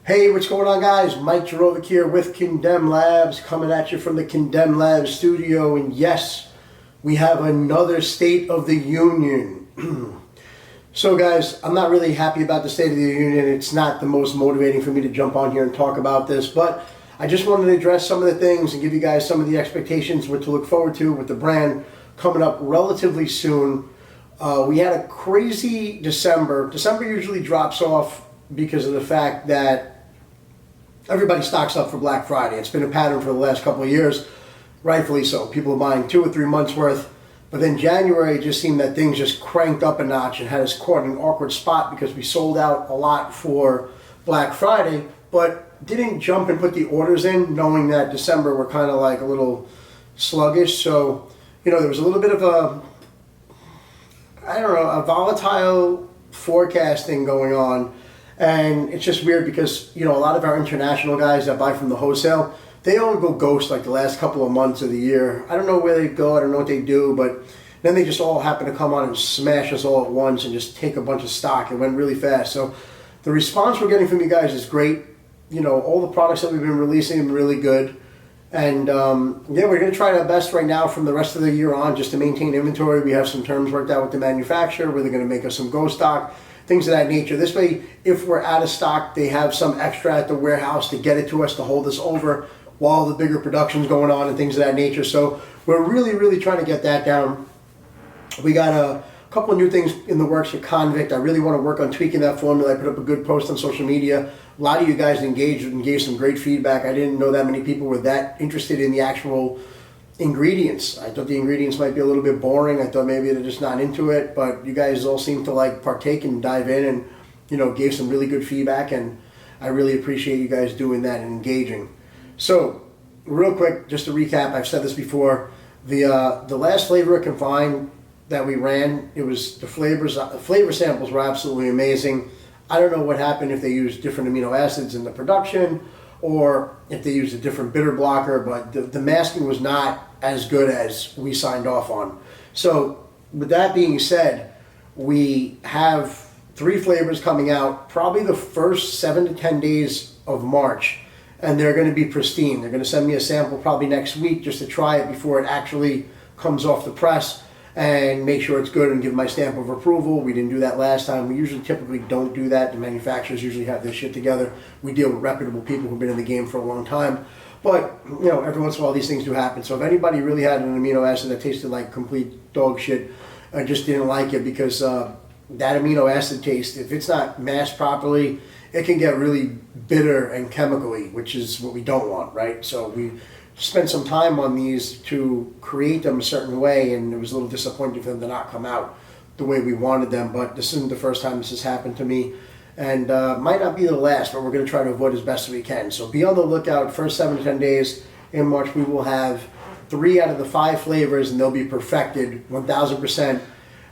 Hey, what's going on, guys? Mike Jarovic here with Condemned Labz, coming at you from the Condemned Labz studio. And yes, we have another State of the Union. So, guys, I'm not really happy about the State of the Union. It's not the most motivating for me to jump on here and talk about this, but I just wanted to address some of the things and give you guys some of the expectations, what to look forward to with the brand coming up relatively soon. We had a crazy December. December usually drops off because of the fact that everybody stocks up for Black Friday. It's been a pattern for the last couple of years, rightfully so. People are buying 2 or 3 months worth. But then January, it just seemed that things just cranked up a notch and had us caught in an awkward spot because we sold out a lot for Black Friday, but didn't jump and put the orders in, knowing that December were kind of like a little sluggish. So, there was a little bit of a volatile forecasting going on. And it's just weird because, a lot of our international guys that buy from the wholesale, they all go ghost like the last couple of months of the year. I don't know where they go. I don't know what they do. But then they just all happen to come on and smash us all at once and just take a bunch of stock. It went really fast. So the response we're getting from you guys is great. All the products that we've been releasing are really good. And, we're going to try our best right now from the rest of the year on just to maintain inventory. We have some terms worked out with the manufacturer where they're going to make us some ghost stock, things of that nature. This way, if we're out of stock, they have some extra at the warehouse to get it to us to hold us over while the bigger production's going on and things of that nature. So we're really, really trying to get that down. We got a couple of new things in the works for Convict. I really want to work on tweaking that formula. I put up a good post on social media. A lot of you guys engaged and gave some great feedback. I didn't know that many people were that interested in the actual ingredients. I thought the ingredients might be a little bit boring. I thought maybe they're just not into it, but you guys all seem to partake and dive in and gave some really good feedback, and I really appreciate you guys doing that and engaging. So real quick, just to recap, I've said this before, the last flavor of Confined that we ran, it was the flavor samples were absolutely amazing. I don't know what happened, if they used different amino acids in the production or if they used a different bitter blocker, but the masking was not as good as we signed off on. So with that being said, we have 3 flavors coming out probably the first 7 to 10 days of March, and they're going to be pristine. They're going to send me a sample probably next week just to try it before it actually comes off the press and make sure it's good and give my stamp of approval. We didn't do that last time. We typically don't do that. The manufacturers usually have their shit together. We deal with reputable people who've been in the game for a long time. But, every once in a while these things do happen. So if anybody really had an amino acid that tasted like complete dog shit, I just didn't like it because that amino acid taste, if it's not masked properly, it can get really bitter and chemically, which is what we don't want, right? So we spent some time on these to create them a certain way, and it was a little disappointing for them to not come out the way we wanted them. But this isn't the first time this has happened to me, and might not be the last, but we're going to try to avoid as best as we can. So be on the lookout. First 7 to 10 days in March, we will have 3 out of the 5 flavors, and they'll be perfected 1,000%.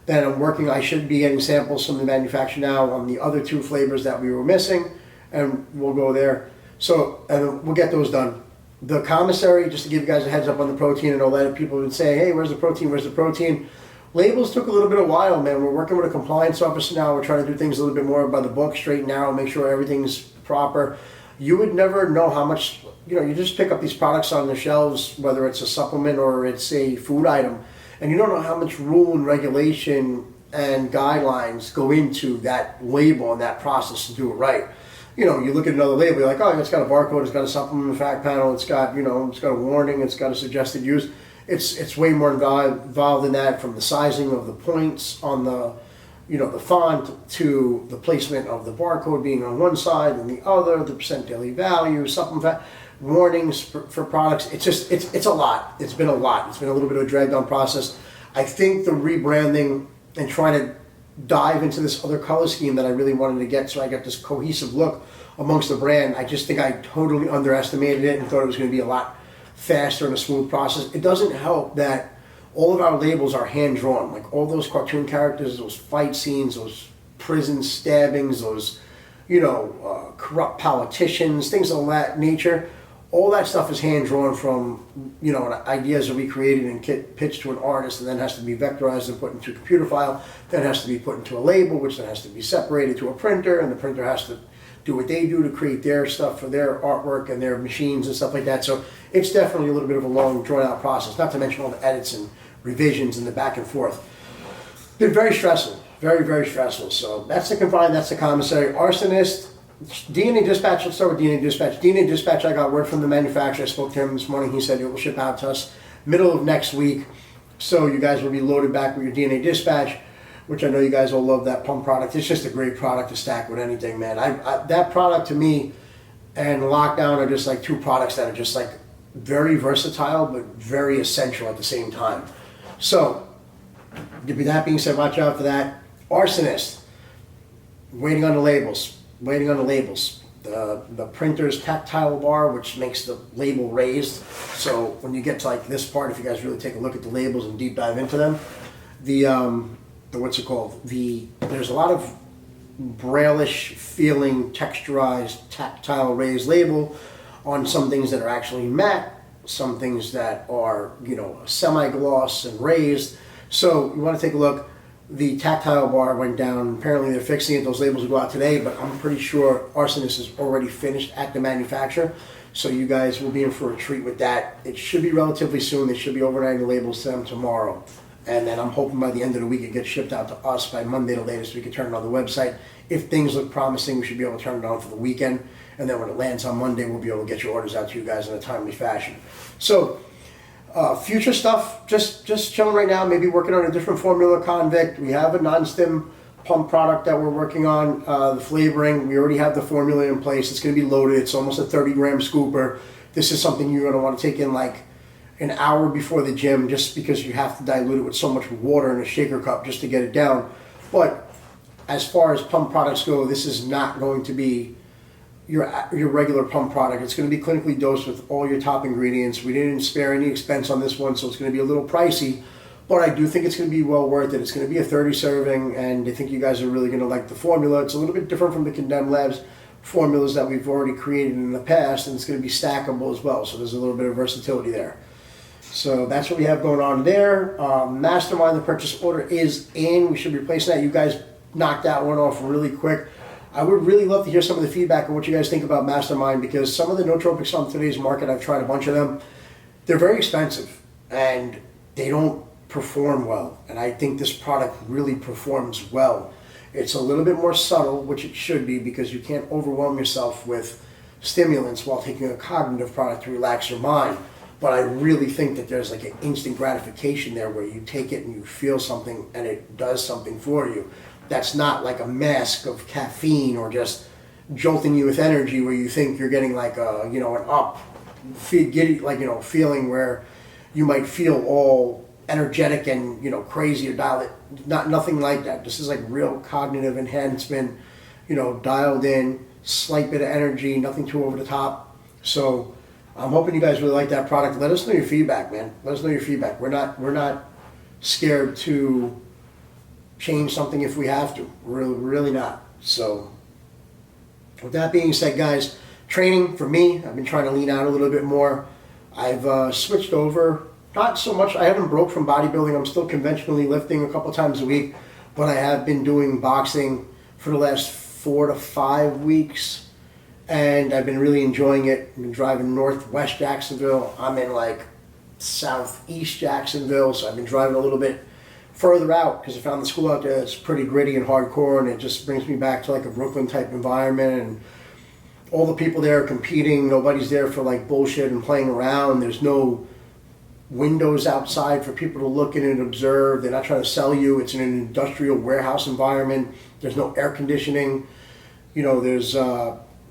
Then I should be getting samples from the manufacturer now on the other 2 flavors that we were missing, and we'll go there. So, and we'll get those done. The commissary, just to give you guys a heads up on the protein and all that, people would say, hey, where's the protein, where's the protein? Labels took a little bit of a while, man. We're working with a compliance officer now. We're trying to do things a little bit more by the book, straight and narrow, make sure everything's proper. You would never know how much, you just pick up these products on the shelves, whether it's a supplement or it's a food item, and you don't know how much rule and regulation and guidelines go into that label and that process to do it right. You look at another label, you're like, oh, it's got a barcode, it's got a supplement fact panel, it's got, it's got a warning, it's got a suggested use. It's way more involved in that, from the sizing of the points on the, the font, to the placement of the barcode being on one side and the other, the percent daily value, supplement fact, warnings for products. It's a lot. It's been a lot. It's been a little bit of a dragged on process. I think the rebranding and trying to dive into this other color scheme that I really wanted to get, so I got this cohesive look amongst the brand. I just think I totally underestimated it and thought it was going to be a lot faster and a smooth process. It doesn't help that all of our labels are hand drawn, like all those cartoon characters, those fight scenes, those prison stabbings, those corrupt politicians, things of that nature. All that stuff is hand drawn from, ideas that we created and pitched to an artist, and then has to be vectorized and put into a computer file, then has to be put into a label, which then has to be separated to a printer, and the printer has to do what they do to create their stuff for their artwork and their machines and stuff like that. So it's definitely a little bit of a long, drawn-out process, not to mention all the edits and revisions and the back and forth. Been very stressful, very, very stressful. So that's the confined, that's the commissary. Arsonist, DNA Dispatch, let's start with DNA Dispatch. DNA Dispatch, I got word from the manufacturer. I spoke to him this morning. He said it will ship out to us middle of next week. So you guys will be loaded back with your DNA Dispatch, which I know you guys all love that pump product. It's just a great product to stack with anything, man. That product to me and Lockdown are just like two products that are just like very versatile, but very essential at the same time. So, with that being said, watch out for that. Arsonist, waiting on the labels. The printer's tactile bar, which makes the label raised. So when you get to like this part, if you guys really take a look at the labels and deep dive into them, what's it called? There's a lot of braille-ish feeling, texturized, tactile raised label on some things that are actually matte, some things that are, semi-gloss and raised. So you want to take a look. The tactile bar went down. Apparently they're fixing it. Those labels will go out today, but I'm pretty sure Arsonist is already finished at the manufacturer. So you guys will be in for a treat with that. It should be relatively soon. They should be overnighting the labels to them tomorrow. And then I'm hoping by the end of the week it gets shipped out to us by Monday the latest. We can turn it on the website. If things look promising, we should be able to turn it on for the weekend. And then when it lands on Monday, we'll be able to get your orders out to you guys in a timely fashion. So future stuff, just chilling right now, maybe working on a different formula convict. We have a non-stim pump product that we're working on, the flavoring. We already have the formula in place. It's going to be loaded. It's almost a 30-gram scooper. This is something you're going to want to take in like an hour before the gym, just because you have to dilute it with so much water in a shaker cup just to get it down. But as far as pump products go, this is not going to be your regular pump product. It's going to be clinically dosed with all your top ingredients. We didn't spare any expense on this one, so it's going to be a little pricey, but I do think it's going to be well worth it. It's going to be a 30 serving, and I think you guys are really going to like the formula. It's a little bit different from the Condemned Labz formulas that we've already created in the past, and it's going to be stackable as well, so there's a little bit of versatility there. So that's what we have going on there. Mastermind, the purchase order is in. We should be replacing that. You guys knocked that one off really quick. I would really love to hear some of the feedback on what you guys think about Mastermind, because some of the nootropics on today's market, I've tried a bunch of them. They're very expensive and they don't perform well. And I think this product really performs well. It's a little bit more subtle, which it should be, because you can't overwhelm yourself with stimulants while taking a cognitive product to relax your mind. But I really think that there's like an instant gratification there where you take it and you feel something and it does something for you. That's not like a mask of caffeine or just jolting you with energy where you think you're getting like an feeling where you might feel all energetic and crazy or dialed. Nothing like that. This is like real cognitive enhancement, dialed in, slight bit of energy, nothing too over the top. So I'm hoping you guys really like that product. Let us know your feedback, man. Let us know your feedback. We're not scared to change something if we have to. We're really not. So with that being said, guys, training for me, I've been trying to lean out a little bit more. I've switched over, not so much, I haven't broke from bodybuilding. I'm still conventionally lifting a couple times a week, but I have been doing boxing for the last 4 to 5 weeks, and I've been really enjoying it. I've been driving northwest Jacksonville. I'm in like southeast Jacksonville, so I've been driving a little bit further out because I found the school out there that's pretty gritty and hardcore, and it just brings me back to like a Brooklyn type environment, and all the people there are competing. Nobody's there for like bullshit and playing around. There's no windows outside for people to look in and observe. They're not trying to sell you. It's in an industrial warehouse environment. There's no air conditioning. There's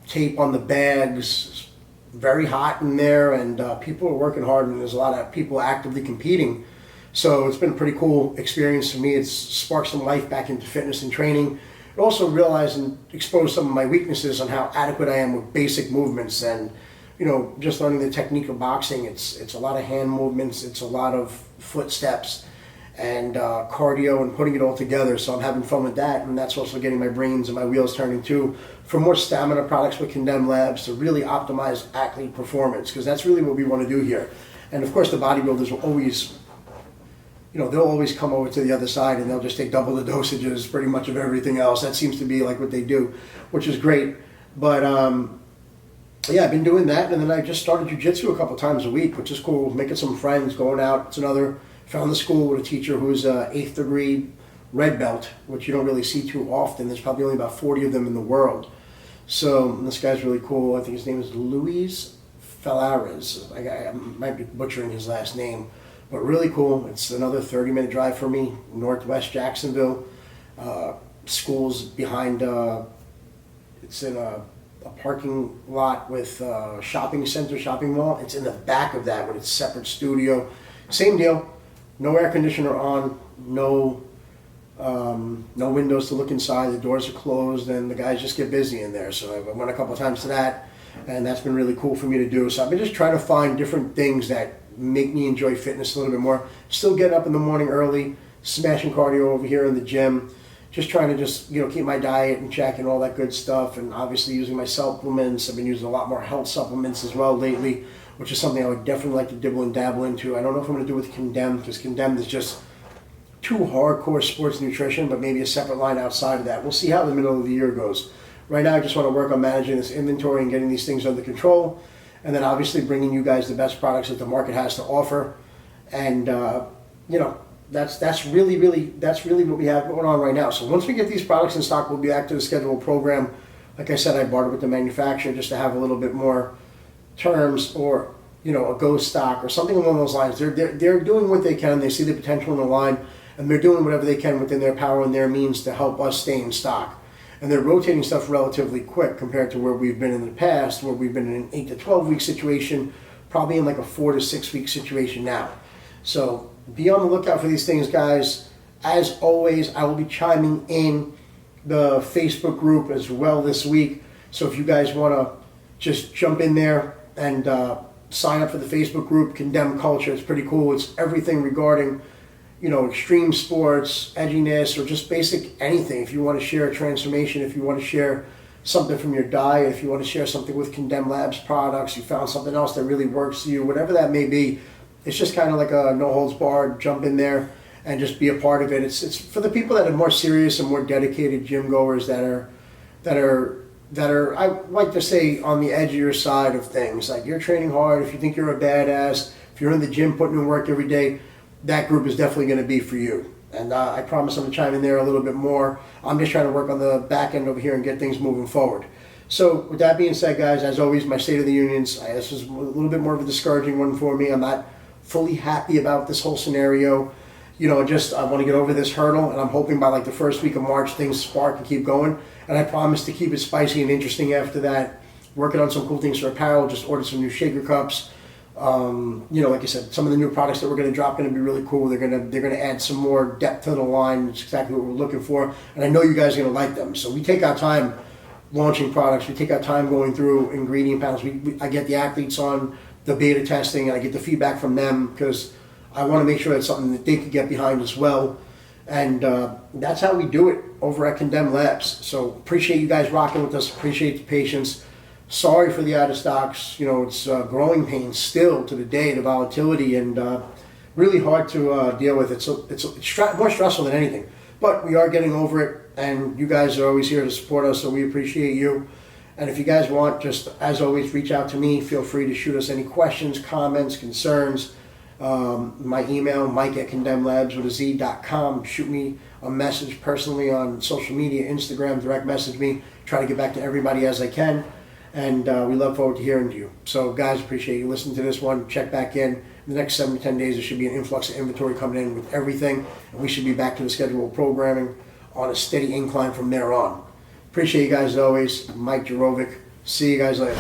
tape on the bags. It's very hot in there, and people are working hard, and there's a lot of people actively competing. So it's been a pretty cool experience for me. It's sparked some life back into fitness and training. I also realized and exposed some of my weaknesses on how adequate I am with basic movements, and just learning the technique of boxing. It's a lot of hand movements, it's a lot of footsteps and cardio and putting it all together. So I'm having fun with that, and that's also getting my brains and my wheels turning too for more stamina products with Condemned Labz to really optimize athlete performance, because that's really what we want to do here. And of course the bodybuilders will always they'll always come over to the other side and they'll just take double the dosages pretty much of everything else. That seems to be like what they do, which is great. But yeah, I've been doing that, and then I just started jiu-jitsu a couple times a week, which is cool. Making some friends, going out. It's another, found the school with a teacher who's a 8th degree red belt, which you don't really see too often. There's probably only about 40 of them in the world. So this guy's really cool. I think his name is Luis Falares. I might be butchering his last name, but really cool. It's another 30-minute drive for me, northwest Jacksonville. School's behind, it's in a parking lot with shopping center, shopping mall. It's in the back of that with its separate studio. Same deal, no air conditioner on, no windows to look inside. The doors are closed, and the guys just get busy in there. So I went a couple of times to that, and that's been really cool for me to do. So I've been just trying to find different things that make me enjoy fitness a little bit more. Still getting up in the morning early, smashing cardio over here in the gym. Just trying to keep my diet in check and all that good stuff, and obviously using my supplements. I've been using a lot more health supplements as well lately, which is something I would definitely like to dibble and dabble into. I don't know if I'm going to do with Condemned, because Condemned is just too hardcore sports nutrition, but maybe a separate line outside of that. We'll see how the middle of the year goes. Right now, I just want to work on managing this inventory and getting these things under control, and then obviously bringing you guys the best products that the market has to offer. And that's really what we have going on right now. So once we get these products in stock, we'll be back to the scheduled program. Like I said, I bartered with the manufacturer just to have a little bit more terms, or a go stock or something along those lines. They're doing what they can. They see the potential in the line, and they're doing whatever they can within their power and their means to help us stay in stock. And they're rotating stuff relatively quick compared to where we've been in the past, where we've been in an 8 to 12 week situation, probably in like a 4 to 6 week situation now. So be on the lookout for these things, guys. As always, I will be chiming in the Facebook group as well this week. So if you guys want to just jump in there and sign up for the Facebook group, Condemned Culture. It's pretty cool. It's everything regarding, extreme sports, edginess, or just basic anything. If you want to share a transformation, if you want to share something from your diet, if you want to share something with Condemned Labz products, you found something else that really works for you, whatever that may be. It's just kind of like a no holds barred, jump in there and just be a part of it. It's for the people that are more serious and more dedicated gym goers that are I like to say on the edgier side of things. Like, you're training hard, if you think you're a badass, if you're in the gym putting in work every day, that group is definitely going to be for you. And I promise I'm going to chime in there a little bit more. I'm just trying to work on the back end over here and get things moving forward. So with that being said, guys, as always, my State of the Unions, this is a little bit more of a discouraging one for me. I'm not fully happy about this whole scenario. I want to get over this hurdle, and I'm hoping by like the first week of March things spark and keep going. And I promise to keep it spicy and interesting after that. Working on some cool things for apparel, just ordered some new shaker cups. Like I said, some of the new products that we're going to drop are going to be really cool. They're going to add some more depth to the line. It's exactly what we're looking for, and I know you guys are going to like them. So we take our time launching products. We take our time going through ingredient panels. I get the athletes on the beta testing, and I get the feedback from them, because I want to make sure that's something that they can get behind as well. And that's how we do it over at Condemned Labz. So appreciate you guys rocking with us. Appreciate the patience. Sorry for the out of stocks. It's growing pains still to the day, the volatility, and really hard to deal with. It's more stressful than anything. But we are getting over it, and you guys are always here to support us, so we appreciate you. And if you guys want, just as always, reach out to me. Feel free to shoot us any questions, comments, concerns. My email, mike@condemnedlabz.com. Shoot me a message personally on social media, Instagram, direct message me. Try to get back to everybody as I can. And we look forward to hearing you. So guys, appreciate you listening to this one. Check back in the next 7 to 10 days. There should be an influx of inventory coming in with everything. And we should be back to the scheduled programming on a steady incline from there on. Appreciate you guys as always. Mike Jarovic. See you guys later.